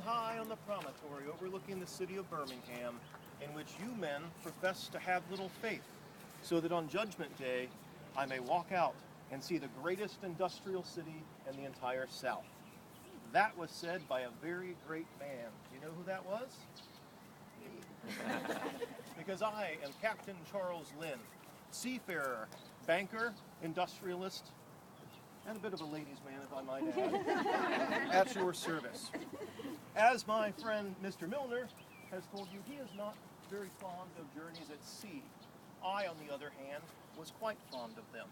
high on the promontory overlooking the city of Birmingham, in which you men profess to have little faith, so that on Judgment Day I may walk out and see the greatest industrial city in the entire South. That was said by a very great man. Do you know who that was? Me. Because I am Captain Charles Linn, seafarer, banker, industrialist, and a bit of a ladies' man, if I might add, at your service. As my friend Mr. Milner has told you, he is not very fond of journeys at sea. I, on the other hand, was quite fond of them.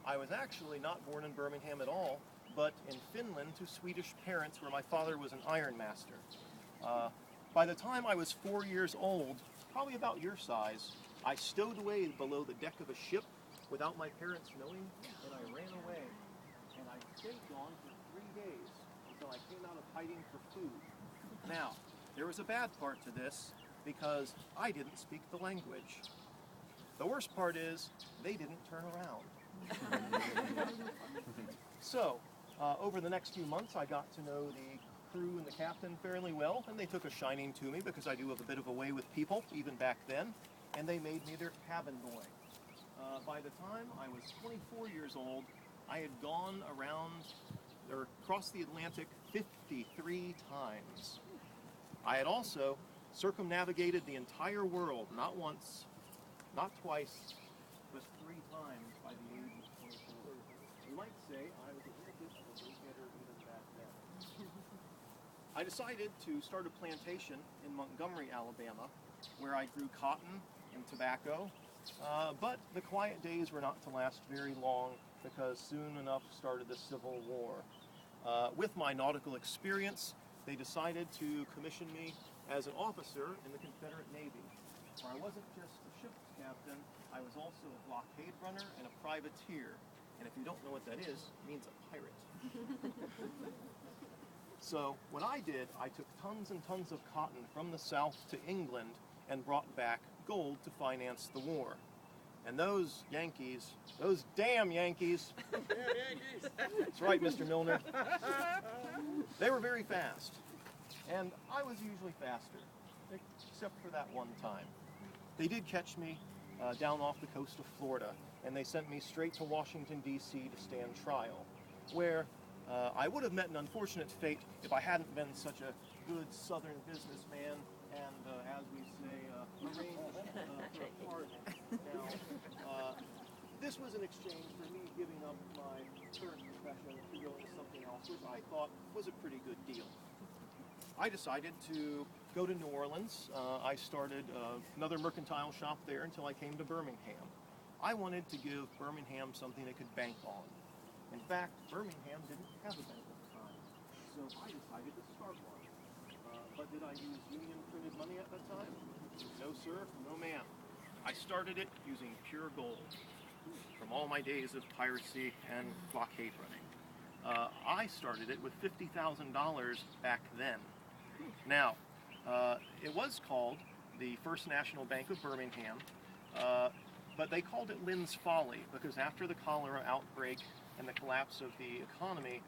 I was actually not born in Birmingham at all, but in Finland to Swedish parents where my father was an ironmaster. By the time I was 4 years old, probably about your size, I stowed away below the deck of a ship without my parents knowing, and I ran away. And I stayed gone for 3 days until I came out of hiding for food. Now, there was a bad part to this because I didn't speak the language. The worst part is they didn't turn around. So, over the next few months, I got to know the crew and the captain fairly well, and they took a shining to me because I do have a bit of a way with people, even back then, and they made me their cabin boy. By the time I was 24 years old, I had gone around or across the Atlantic 53 times. I had also circumnavigated the entire world, not once, not twice, but 3 times by the age of 24. You might say I was a little bit of a go-getter even back then. I decided to start a plantation in Montgomery, Alabama, where I grew cotton and tobacco, but the quiet days were not to last very long because soon enough started the Civil War. With my nautical experience, they decided to commission me as an officer in the Confederate Navy, where I wasn't just a ship's captain, I was also a blockade runner and a privateer. And if you don't know what that is, it means a pirate. So what I did, I took tons and tons of cotton from the South to England and brought back gold to finance the war. And those Yankees, those damn Yankees, that's right, Mr. Milner, they were very fast. And I was usually faster, except for that one time. They did catch me down off the coast of Florida, and they sent me straight to Washington, D.C. to stand trial, where I would have met an unfortunate fate if I hadn't been such a good Southern businessman and, as we say, arranged for a pardon. Now, this was an exchange for me giving up my current profession to go into something else, which I thought was a pretty good deal. I decided to go to New Orleans. I started another mercantile shop there until I came to Birmingham. I wanted to give Birmingham something it could bank on. In fact, Birmingham didn't have a bank at the time, so I decided to start one. But did I use Union printed money at that time? No, sir, no, ma'am. I started it using pure gold from all my days of piracy and blockade running. I started it with $50,000 back then. Now, it was called the First National Bank of Birmingham, but they called it Linn's Folly because after the cholera outbreak and the collapse of the economy,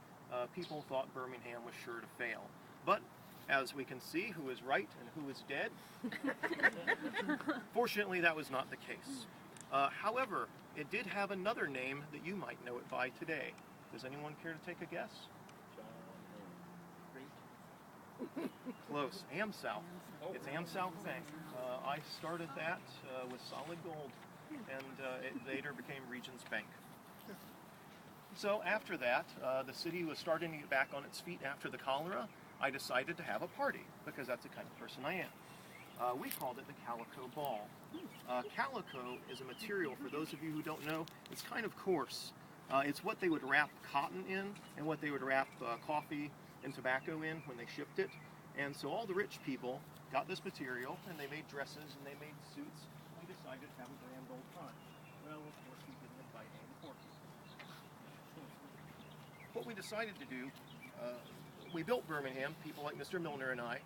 people thought Birmingham was sure to fail. But as we can see, who is right and who is dead, fortunately that was not the case. However, it did have another name that you might know it by today. Does anyone care to take a guess? Close. AmSouth. It's AmSouth Bank. I started that with solid gold, and it later became Regions Bank. So after that, the city was starting to get back on its feet after the cholera. I decided to have a party, because that's the kind of person I am. We called it the Calico Ball. Calico is a material, for those of you who don't know, it's kind of coarse. It's what they would wrap cotton in, and what they would wrap coffee and tobacco in when they shipped it. And so all the rich people got this material, and they made dresses, and they made suits, and we decided to have a grand old time. Well, of course, we didn't invite any porkies. What we decided to do, we built Birmingham, people like Mr. Milner and I.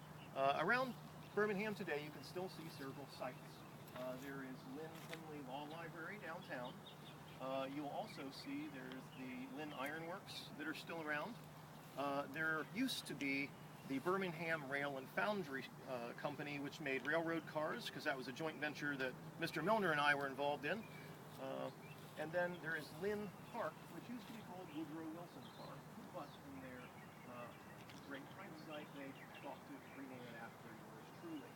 Around Birmingham today, you can still see several sites. There is Linn Henley Law Library downtown. You'll also see there's the Linn Ironworks that are still around. There used to be the Birmingham Rail and Foundry Company, which made railroad cars, because that was a joint venture that Mr. Milner and I were involved in. And then there is Linn Park, which used to be called Woodrow Wilson Park, but in their great hindsight, they thought to rename it after yours truly.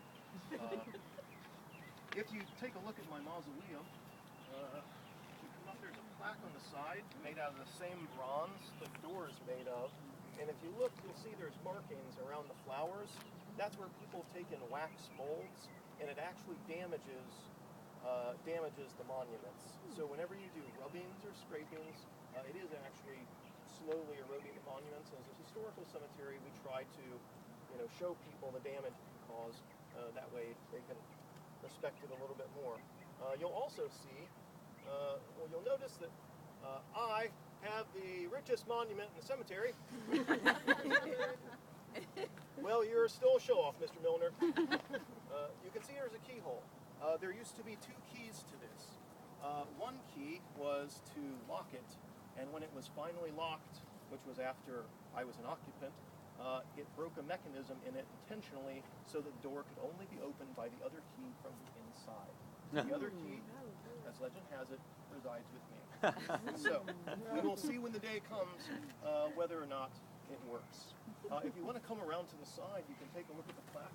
If you take a look at my mausoleum, you come up, there's a plaque on the side made out of the same bronze the door is made of. And if you look, you'll see there's markings around the flowers. That's where people have taken wax molds, and it actually damages the monuments. So whenever you do rubbings or scrapings, it is actually slowly eroding the monuments. As a historical cemetery, we try to, show people the damage caused. That way they can respect it a little bit more. You'll also see, you'll notice that I have the richest monument in the cemetery. Well, you're still a show-off, Mr. Milner. You can see there's a keyhole. There used to be 2 keys to this. One key was to lock it, and when it was finally locked, which was after I was an occupant, it broke a mechanism in it intentionally so that the door could only be opened by the other key from the inside. The other key, as legend has it, resides with me. So, we will see when the day comes whether or not it works. If you want to come around to the side, you can take a look at the plaque.